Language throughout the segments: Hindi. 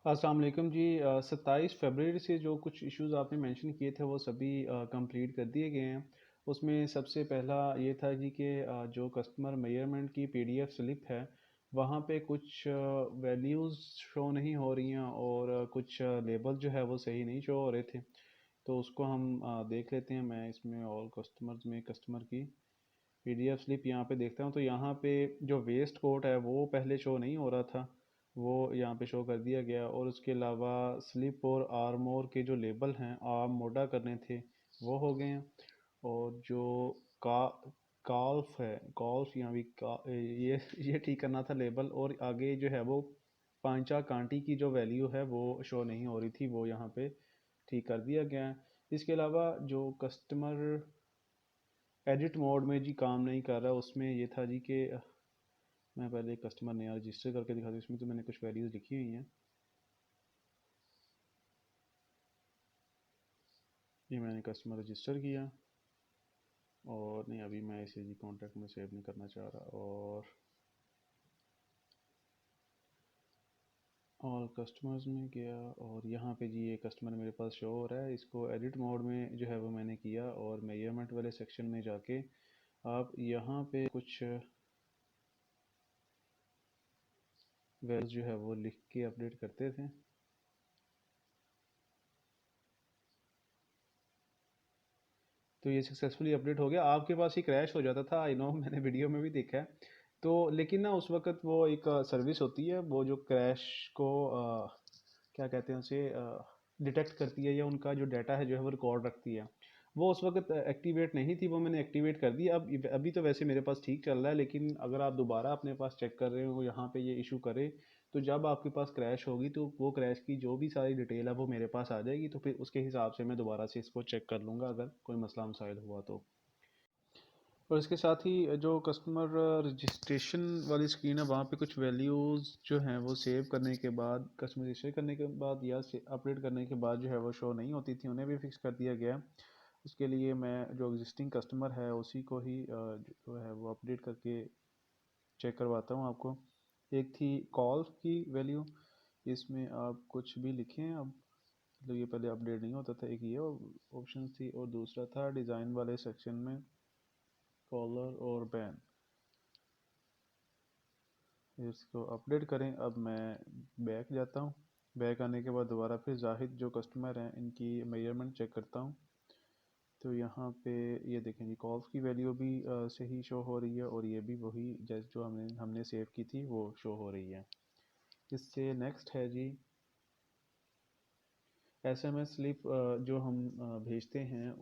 अस्सलाम वालेकुम जी। 27 फरवरी से जो कुछ इश्यूज़ आपने मेंशन किए थे वो सभी कंप्लीट कर दिए गए हैं। उसमें सबसे पहला ये था जी कि जो कस्टमर मेजरमेंट की पीडीएफ स्लिप है वहाँ पे कुछ वैल्यूज़ शो नहीं हो रही हैं और कुछ लेबल जो है वो सही नहीं शो हो रहे थे। तो उसको हम देख लेते हैं। मैं इसमें ऑल कस्टमर्स में कस्टमर की पीडीएफ स्लिप यहाँ पे देखता हूँ तो यहाँ पे जो वेस्ट कोट है वो पहले शो नहीं हो रहा था, वो यहाँ पे शो कर दिया गया। और उसके अलावा स्लिप और आर्मोर के जो लेबल हैं आर्म मोडा करने थे वो हो गए हैं। और जो का काल्फ है कॉल्फ यहाँ भी ये ठीक करना था लेबल। और आगे जो है वो पांचा कांटी की जो वैल्यू है वो शो नहीं हो रही थी, वो यहाँ पे ठीक कर दिया गया है। इसके अलावा जो कस्टमर एडिट मोड में जी काम नहीं कर रहा, उसमें ये था जी कि मैं पहले कस्टमर नया रजिस्टर करके दिखा दूँ। इसमें तो मैंने कुछ वैल्यूज़ लिखी हुई हैं। ये मैंने कस्टमर रजिस्टर किया और नहीं, अभी मैं इसे जी कॉन्टैक्ट में सेव नहीं करना चाह रहा। और ऑल कस्टमर्स में गया और यहाँ पे जी ये कस्टमर मेरे पास शो हो रहा है। इसको एडिट मोड में जो है वो मैंने किया और मेजरमेंट वाले सेक्शन में जाके आप यहाँ पे कुछ वैल्यूज जो है वो लिख के अपडेट करते थे। तो ये सक्सेसफुली अपडेट हो गया। आपके पास ही क्रैश हो जाता था, आई नो, मैंने वीडियो में भी देखा है। तो लेकिन ना उस वक्त वो एक सर्विस होती है वो जो क्रैश को क्या कहते हैं उसे डिटेक्ट करती है, या उनका जो डाटा है जो है वो रिकॉर्ड रखती है। वो उस वक्त एक्टिवेट नहीं थी, वो मैंने एक्टिवेट कर दी। अब अभी तो वैसे मेरे पास ठीक चल रहा है, लेकिन अगर आप दोबारा अपने पास चेक कर रहे हो यहाँ पे ये इशू करे, तो जब आपके पास क्रैश होगी तो वो क्रैश की जो भी सारी डिटेल है वो मेरे पास आ जाएगी। तो फिर उसके हिसाब से मैं दोबारा से इसको चेक कर लूँगा अगर कोई मसला मसाइल हुआ तो। और इसके साथ ही जो कस्टमर रजिस्ट्रेशन वाली स्क्रीन है वहाँ पे कुछ वैल्यूज़ जो हैं वो सेव करने के बाद, कस्टमर रजिस्टर करने के बाद या अपडेट करने के बाद जो है वो शो नहीं होती थी, उन्हें भी फिक्स कर दिया गया। उसके लिए मैं जो एग्जिस्टिंग कस्टमर है उसी को ही जो है वो अपडेट करके चेक करवाता हूँ आपको। एक थी कॉल की वैल्यू, इसमें आप कुछ भी लिखें। अब मतलब ये पहले अपडेट नहीं होता था, एक ये ऑप्शन थी। और दूसरा था डिज़ाइन वाले सेक्शन में कॉलर और बैन, इसको अपडेट करें। अब मैं बैक जाता हूँ। बैक आने के बाद दोबारा फिर जाहिद जो कस्टमर हैं इनकी मेजरमेंट चेक करता हूँ। तो यहाँ पे ये देखें जी कॉल्स की वैल्यू भी सही शो हो रही है और ये भी वही जैसे जो हमने सेव की थी वो शो हो रही है। इससे नेक्स्ट है जी एसएमएस स्लिप जो हम भेजते हैं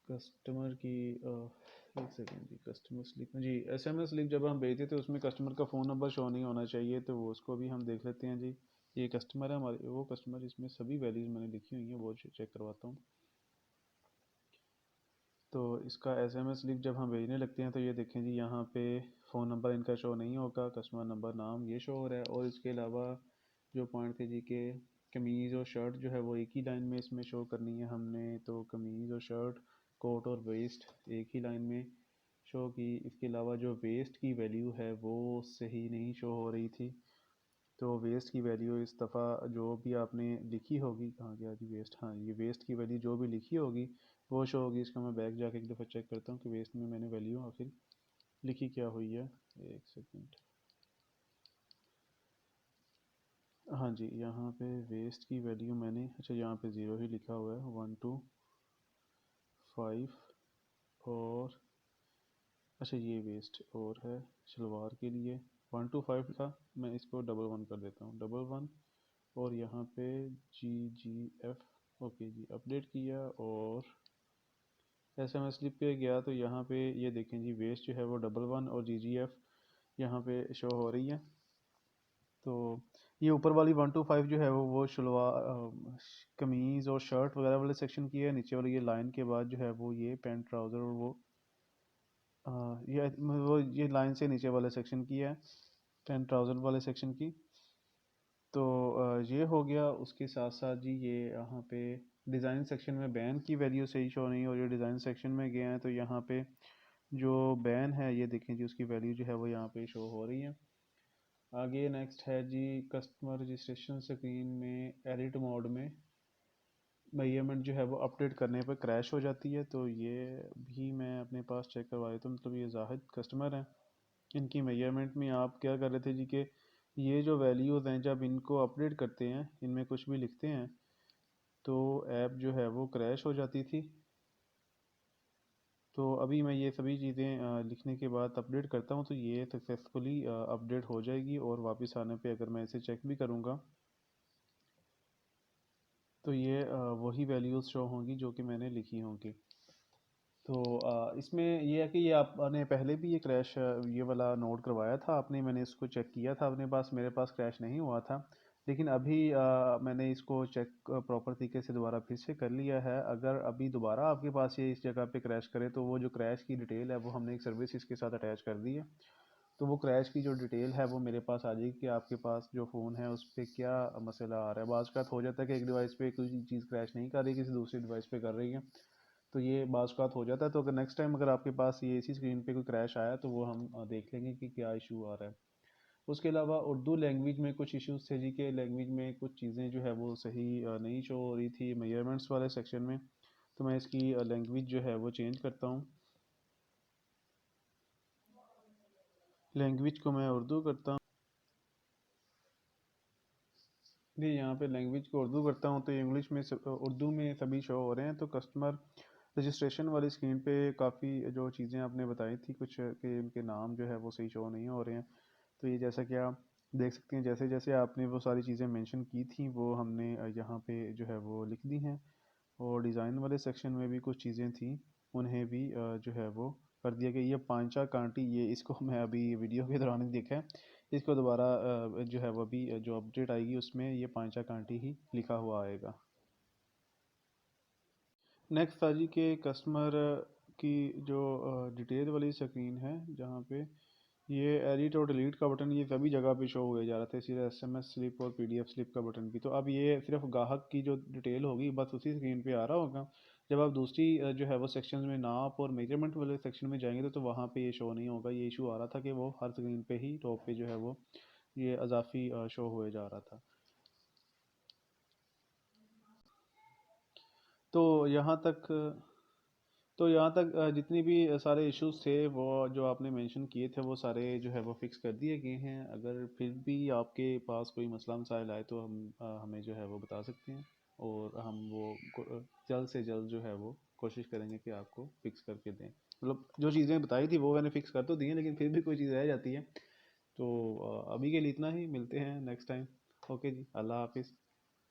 कस्टमर की। एक सेकेंड जी, कस्टमर स्लिप जी, एसएमएस स्लिप जब हम भेजते थे उसमें कस्टमर का फ़ोन नंबर शो नहीं होना चाहिए, तो वो उसको भी हम देख लेते हैं जी। ये कस्टमर है हमारे, वो कस्टमर, इसमें सभी वैल्यूज़ मैंने लिखी हुई हैं, वो चेक करवाता हूँ। तो इसका एसएमएस स्लिप जब हम भेजने लगते हैं तो ये देखें जी यहाँ पे फ़ोन नंबर इनका शो नहीं होगा, कस्टमर नंबर नाम ये शो हो रहा है। और इसके अलावा जो पॉइंट थे जी के कमीज़ और शर्ट जो है वो एक ही लाइन में इसमें शो करनी है हमने, तो कमीज़ और शर्ट, कोट और वेस्ट एक ही लाइन में शो की। इसके अलावा जो वेस्ट की वैल्यू है वो सही नहीं शो हो रही थी, तो वेस्ट की वैल्यू इस दफ़ा जो भी आपने लिखी होगी, कहाँ गया जी वेस्ट, हाँ ये वेस्ट की वैल्यू जो भी लिखी होगी वो शो होगी। इसका मैं बैक जाके एक दफ़ा चेक करता हूँ कि वेस्ट में मैंने वैल्यू आखिर लिखी क्या हुई है। एक सेकंड, हाँ जी यहाँ पे वेस्ट की वैल्यू मैंने, अच्छा यहाँ पे ज़ीरो ही लिखा हुआ है, 125। और अच्छा ये वेस्ट और है शलवार के लिए 125 था, मैं इसको डबल वन कर देता हूँ, डबल वन। और यहाँ पे GGF, ओके जी अपडेट किया। और एसएमएस स्लिप पे गया तो यहाँ पे ये देखें जी वेस्ट जो है वो डबल वन और GGF यहाँ पे शो हो रही है। तो ये ऊपर वाली 125 जो है वो शलवार कमीज़ और शर्ट वगैरह वाले सेक्शन की है। नीचे वाली ये लाइन के बाद जो है वो ये पैंट ट्राउज़र और वो ये लाइन से नीचे वाले सेक्शन की है, पैंट ट्राउज़र वाले सेक्शन की। तो ये हो गया। उसके साथ साथ जी ये यहाँ पे डिज़ाइन सेक्शन में बैन की वैल्यू सही शो नहीं हो रही। डिज़ाइन सेक्शन में गए हैं तो यहाँ पे जो बैन है ये देखें जी उसकी वैल्यू जो है वो यहाँ पे शो हो रही है। आगे नेक्स्ट है जी कस्टमर रजिस्ट्रेशन स्क्रीन में एडिट मोड में मेजरमेंट जो है वो अपडेट करने पर क्रैश हो जाती है। तो ये भी मैं अपने पास चेक करवाया था, मतलब ये जाहिद कस्टमर हैं, इनकी मेजरमेंट में आप क्या कर रहे थे जी कि ये जो वैल्यूज़ हैं जब इनको अपडेट करते हैं, इनमें कुछ भी लिखते हैं तो ऐप जो है वो क्रैश हो जाती थी। तो अभी मैं ये सभी चीज़ें लिखने के बाद अपडेट करता हूँ तो ये सक्सेसफुली अपडेट हो जाएगी, और वापस आने पे अगर मैं इसे चेक भी करूँगा तो ये वही वैल्यूज़ शो होंगी जो कि मैंने लिखी होंगी। तो इसमें ये है कि ये आपने पहले भी ये क्रैश ये वाला नोट करवाया था आपने, मैंने इसको चेक किया था अपने पास, मेरे पास क्रैश नहीं हुआ था। लेकिन अभी मैंने इसको चेक प्रॉपर तरीके से दोबारा फिर से कर लिया है। अगर अभी दोबारा आपके पास ये इस जगह पे क्रैश करे तो वो जो क्रैश की डिटेल है वो हमने एक सर्विस इसके साथ अटैच कर दी है। तो वो क्रैश की जो डिटेल है वो मेरे पास आ जाएगी कि आपके पास जो फ़ोन है उस पर क्या मसला आ रहा है। बाज़ का हो जाता है कि एक डिवाइस पे कोई चीज़ क्रैश नहीं कर रही, किसी दूसरी डिवाइस पे कर रही है, तो ये बाज़ का हो जाता है। तो अगर नेक्स्ट टाइम अगर आपके पास ये इसी स्क्रीन पे कोई क्रैश आया तो वो हम देख लेंगे कि क्या इशू आ रहा है। उसके अलावा उर्दू लैंग्वेज में कुछ इश्यूज थे जी के लैंग्वेज में कुछ चीज़ें जो है वो सही नहीं शो हो रही थी मेजरमेंट्स वाले सेक्शन में। तो मैं इसकी लैंग्वेज जो है वो चेंज करता हूँ, लैंग्वेज को मैं उर्दू करता हूँ। जी यहाँ पे लैंग्वेज को उर्दू करता हूँ तो इंग्लिश में उर्दू में सभी शो हो रहे हैं। तो कस्टमर रजिस्ट्रेशन वाली स्क्रीन पे काफ़ी जो चीज़ें आपने बताई थी कुछ कि इनके नाम जो है वो सही शो नहीं हो रहे हैं। तो ये जैसा कि आप देख सकते हैं, जैसे जैसे आपने वो सारी चीज़ें मेंशन की थी वो हमने यहाँ पे जो है वो लिख दी हैं। और डिज़ाइन वाले सेक्शन में भी कुछ चीज़ें थी, उन्हें भी जो है वो कर दिया गया। ये पांचा कांटी, ये इसको मैं अभी वीडियो के दौरान ही देखा है, इसको दोबारा जो है वो अभी जो अपडेट आएगी उसमें ये पांचा कांटी ही लिखा हुआ आएगा। नेक्स्ट था जी के कस्टमर की जो डिटेल वाली स्क्रीन है जहाँ पे ये एडिट और डिलीट का बटन ये सभी जगह पे शो हुए जा रहा था, सीधा एसएमएस स्लिप और पीडीएफ स्लिप का बटन भी। तो अब ये सिर्फ ग्राहक की जो डिटेल होगी बस उसी स्क्रीन पे आ रहा होगा। जब आप दूसरी जो है वो सेक्शन में नाप और मेजरमेंट वाले सेक्शन में जाएंगे तो वहाँ पे ये शो नहीं होगा। ये इशू आ रहा था कि वो हर स्क्रीन पे ही टॉप पे जो है वो ये अजाफी शो हुए जा रहा था। तो यहाँ तक जितनी भी सारे इश्यूज थे वो जो आपने मेंशन किए थे वो सारे जो है वो फिक्स कर दिए गए हैं। अगर फिर भी आपके पास कोई मसला मसाइल आए तो हम हमें जो है वो बता सकते हैं, और हम वो जल्द से जल्द जो है वो कोशिश करेंगे कि आपको फिक्स करके दें। मतलब जो चीज़ें बताई थी वो मैंने फिक्स कर तो दी हैं, लेकिन फिर भी कोई चीज़ रह जाती है। तो अभी के लिए इतना ही, मिलते हैं नेक्स्ट टाइम। ओके जी, अल्लाह हाफिज़।